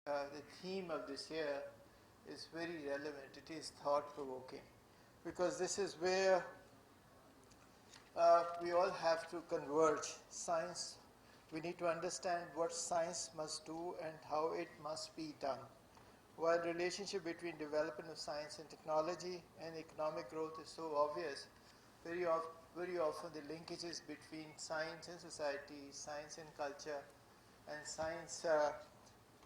the theme of this year is very relevant. It is thought-provoking because this is where we all have to converge. Science, we need to understand what science must do and how it must be done. While the relationship between development of science and technology and economic growth is so obvious, very often the linkages between science and society, science and culture, and science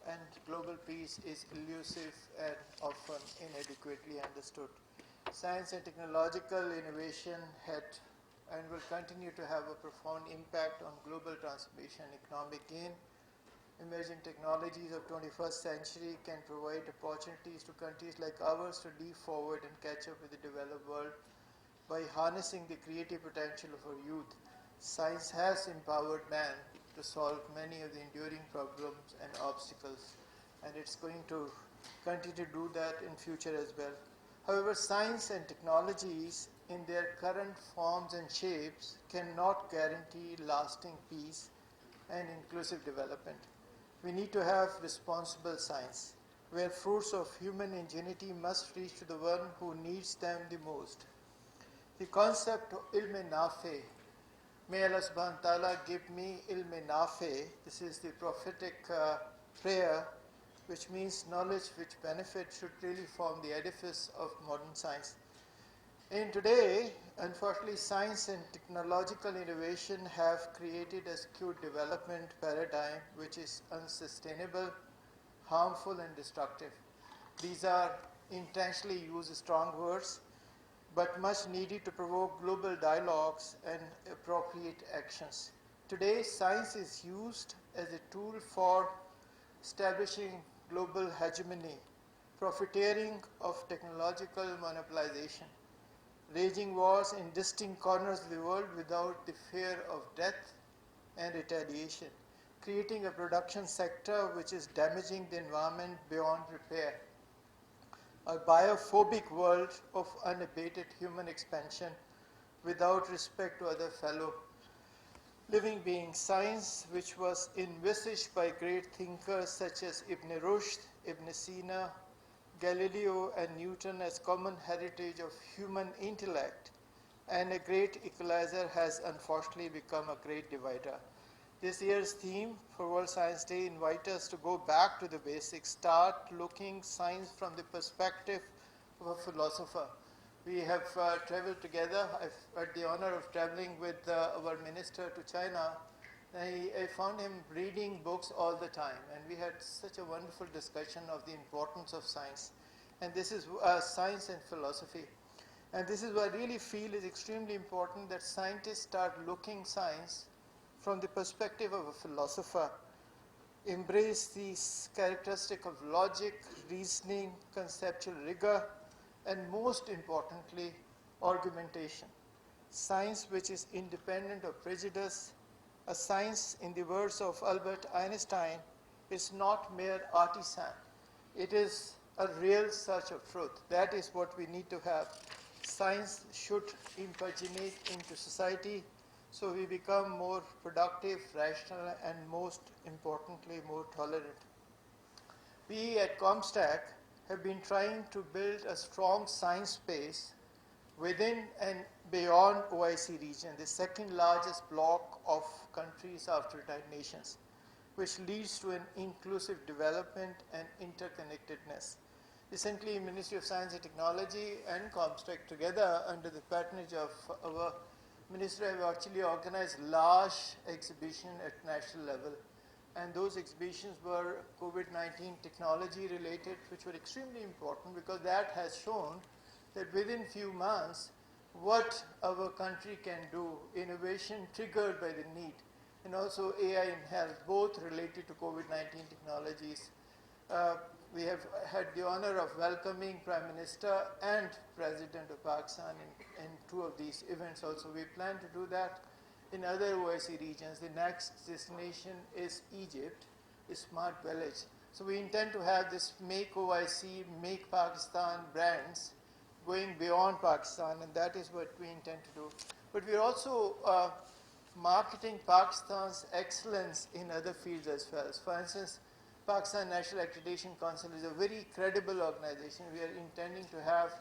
and global peace is elusive and often inadequately understood. Science and technological innovation had and will continue to have a profound impact on global transformation and economic gain. Emerging technologies of 21st century can provide opportunities to countries like ours to leap forward and catch up with the developed world by harnessing the creative potential of our youth. Science has empowered man to solve many of the enduring problems and obstacles, and it's going to continue to do that in future as well. However, science and technologies in their current forms and shapes cannot guarantee lasting peace and inclusive development. We need to have responsible science, where fruits of human ingenuity must reach to the one who needs them the most. The concept of ilm nafe, may Allah subhanahu wa ta'ala give me ilm nafe, this is the prophetic prayer, which means knowledge which benefits, should really form the edifice of modern science. In today, unfortunately, science and technological innovation have created a skewed development paradigm which is unsustainable, harmful, and destructive. These are intentionally used strong words, but much needed to provoke global dialogues and appropriate actions. Today, science is used as a tool for establishing global hegemony, profiteering of technological monopolization, raging wars in distinct corners of the world without the fear of death and retaliation, creating a production sector which is damaging the environment beyond repair, a biophobic world of unabated human expansion without respect to other fellow living beings. Science, which was envisaged by great thinkers such as Ibn Rushd, Ibn Sina, Galileo, and Newton as common heritage of human intellect and a great equalizer, has unfortunately become a great divider. This year's theme for World Science Day invites us to go back to the basics, start looking science from the perspective of a philosopher. We have traveled together. I've had the honor of traveling with our minister to China. I found him reading books all the time, and we had such a wonderful discussion of the importance of science. And this is science and philosophy. And this is what I really feel is extremely important, that scientists start looking science from the perspective of a philosopher, embrace these characteristics of logic, reasoning, conceptual rigor, and most importantly, argumentation. Science which is independent of prejudice. A science, in the words of Albert Einstein, is not mere artisan. It is a real search of truth. That is what we need to have. Science should impaginate into society so we become more productive, rational, and most importantly, more tolerant. We at ComStack have been trying to build a strong science space within and beyond OIC region, the second largest bloc of countries after United Nations, which leads to an inclusive development and interconnectedness. Recently, Ministry of Science and Technology and ComStack together under the patronage of our Minister have actually organized large exhibition at national level. And those exhibitions were COVID-19 technology related, which were extremely important because that has shown that within few months, what our country can do, innovation triggered by the need, and also AI in health, both related to COVID-19 technologies. We have had the honor of welcoming Prime Minister and President of Pakistan in two of these events also. We plan to do that in other OIC regions. The next destination is Egypt, a smart village. So we intend to have this Make OIC, Make Pakistan brands going beyond Pakistan, and that is what we intend to do. But we're also marketing Pakistan's excellence in other fields as well. For instance, Pakistan National Accreditation Council is a very credible organization. We are intending to have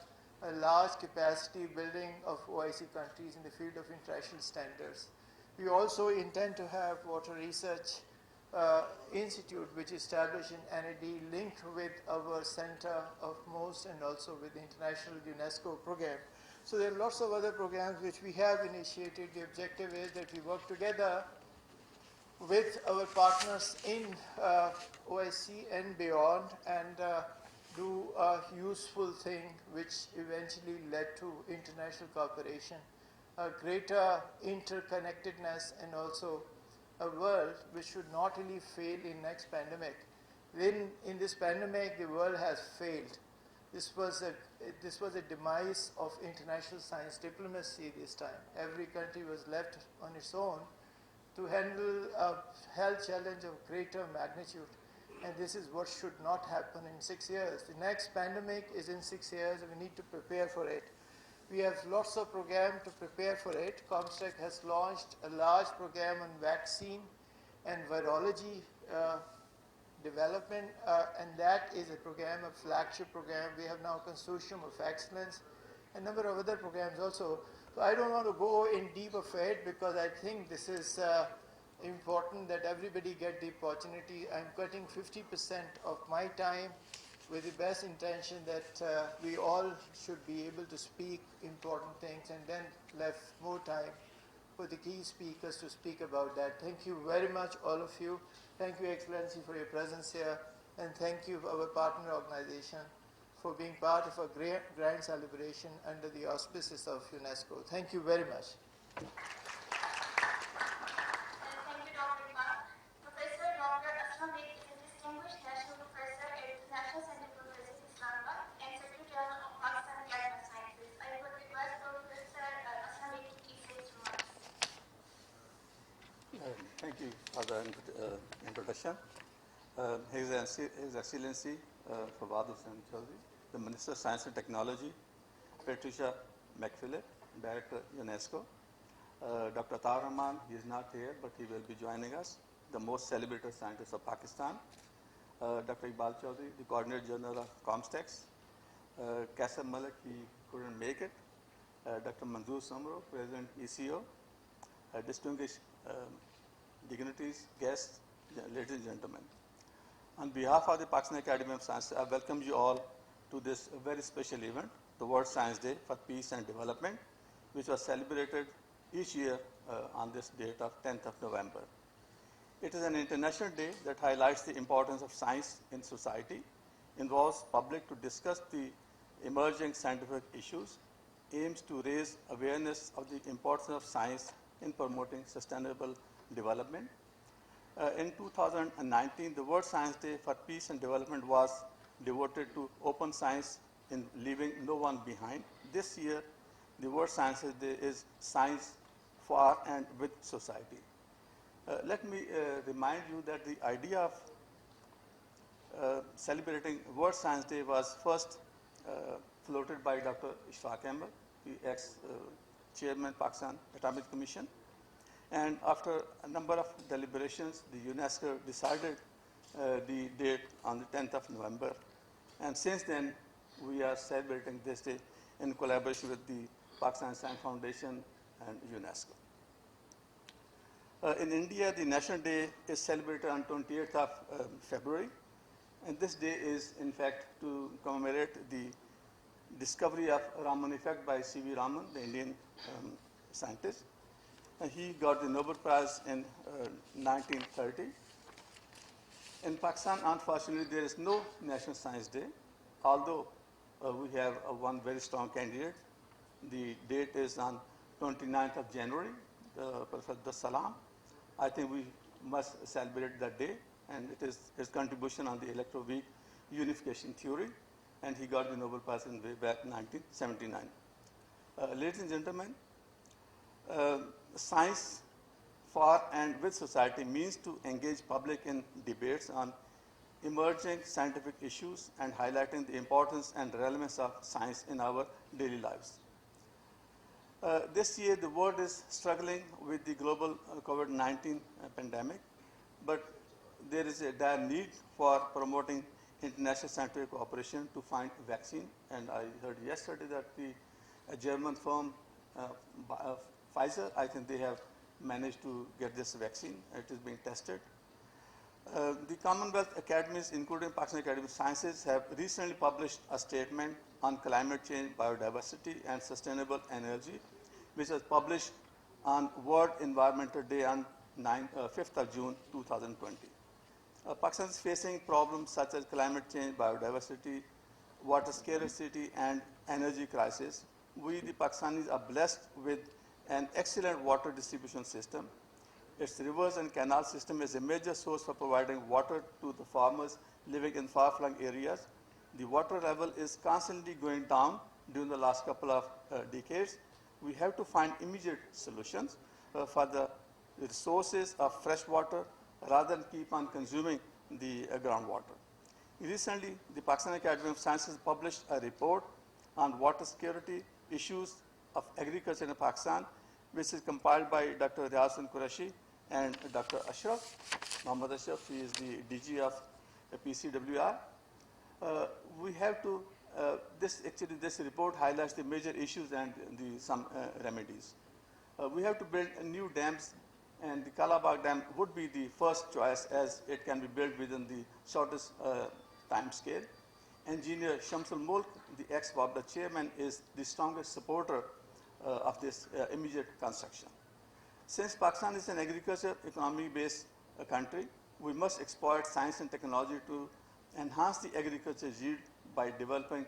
a large capacity building of OIC countries in the field of international standards. We also intend to have Water Research Institute, which is established in NAD, linked with our Center of MOST and also with the International UNESCO program. So there are lots of other programs which we have initiated. The objective is that we work together with our partners in OIC and beyond and do a useful thing which eventually led to international cooperation, a greater interconnectedness, and also a world which should not really fail in next pandemic. In this pandemic, the world has failed. This was a demise of international science diplomacy this time. Every country was left on its own to handle a health challenge of greater magnitude. And this is what should not happen in 6 years. The next pandemic is in 6 years, and we need to prepare for it. We have lots of programs to prepare for it. Comsec has launched a large program on vaccine and virology development, and that is a program, a flagship program. We have now Consortium of Excellence, a number of other programs also. So I don't want to go in deep of it because I think this is important that everybody get the opportunity. I'm cutting 50% of my time with the best intention that we all should be able to speak important things and then left more time for the key speakers to speak about that. Thank you very much, all of you. Thank you, Excellency, for your presence here, and thank you, our partner organization, for being part of a great grand celebration under the auspices of UNESCO. Thank you very much. Thank you, Dr. Iqbal. Professor Dr. Aslam Beg is a distinguished national professor at the National Center for Physics, Islamabad, and Secretary General of Pakistan Academy of Sciences. I would request Professor Aslam Beg to please say his remarks. Thank you for the introduction. His Excellency Fawad Hussain Chaudhry, the Minister of Science and Technology, Patricia McPhilip, Director UNESCO, Dr. Atar Rahman, he is not here, but he will be joining us, the most celebrated scientist of Pakistan, Dr. Iqbal Chaudhry, the Coordinator General of Comstex, Kassam Malik, he couldn't make it, Dr. Manzoor Samro, President ECO, distinguished dignitaries, guests, ladies and gentlemen. On behalf of the Pakistan Academy of Sciences, I welcome you all to this very special event, the World Science Day for Peace and Development, which was celebrated each year on this date of 10th of November. It is an international day that highlights the importance of science in society, involves public to discuss the emerging scientific issues, aims to raise awareness of the importance of science in promoting sustainable development. In 2019, the World Science Day for Peace and Development was devoted to open science in leaving no one behind. This year, the World Science Day is Science for and with Society. Let me remind you that the idea of celebrating World Science Day was first floated by Dr. Ishfaq Ahmed, the ex-chairman Pakistan Atomic Commission. And after a number of deliberations, the UNESCO decided the date on the 10th of November. And since then, we are celebrating this day in collaboration with the Pakistan Science Foundation and UNESCO. In India, the National Day is celebrated on 28th of February. And this day is, in fact, to commemorate the discovery of Raman effect by C.V. Raman, the Indian scientist. He got the Nobel Prize in 1930. In Pakistan, unfortunately, there is no National Science Day, although we have one very strong candidate. The date is on 29th of January, Professor Abdus Salam. I think we must celebrate that day, and it is his contribution on the electroweak unification theory, and he got the Nobel Prize in way back 1979. Ladies and gentlemen, science for and with society means to engage public in debates on emerging scientific issues and highlighting the importance and relevance of science in our daily lives. This year, the world is struggling with the global COVID-19 pandemic, but there is a dire need for promoting international scientific cooperation to find vaccine. And I heard yesterday that a German firm, Pfizer, I think they have managed to get this vaccine. It is being tested. The Commonwealth Academies, including Pakistan Academy of Sciences, have recently published a statement on climate change, biodiversity, and sustainable energy, which was published on World Environmental Day on 5th of June 2020. Pakistan is facing problems such as climate change, biodiversity, water scarcity, and energy crisis. We, the Pakistanis, are blessed with an excellent water distribution system. Its rivers and canal system is a major source for providing water to the farmers living in far-flung areas. The water level is constantly going down during the last couple of decades. We have to find immediate solutions for the resources of fresh water rather than keep on consuming the groundwater. Recently, the Pakistan Academy of Sciences published a report on water security issues of agriculture in Pakistan, which is compiled by Dr. Riaz Qureshi and Dr. Ashraf. Muhammad Ashraf, he is the DG of PCWR. We have to, this report highlights the major issues and some remedies. We have to build new dams, and the Kalabagh Dam would be the first choice as it can be built within the shortest time scale. Engineer Shamsul Mulk, the ex-WAPDA chairman, is the strongest supporter of this immediate construction. Since Pakistan is an agriculture economy-based country, we must exploit science and technology to enhance the agriculture yield by developing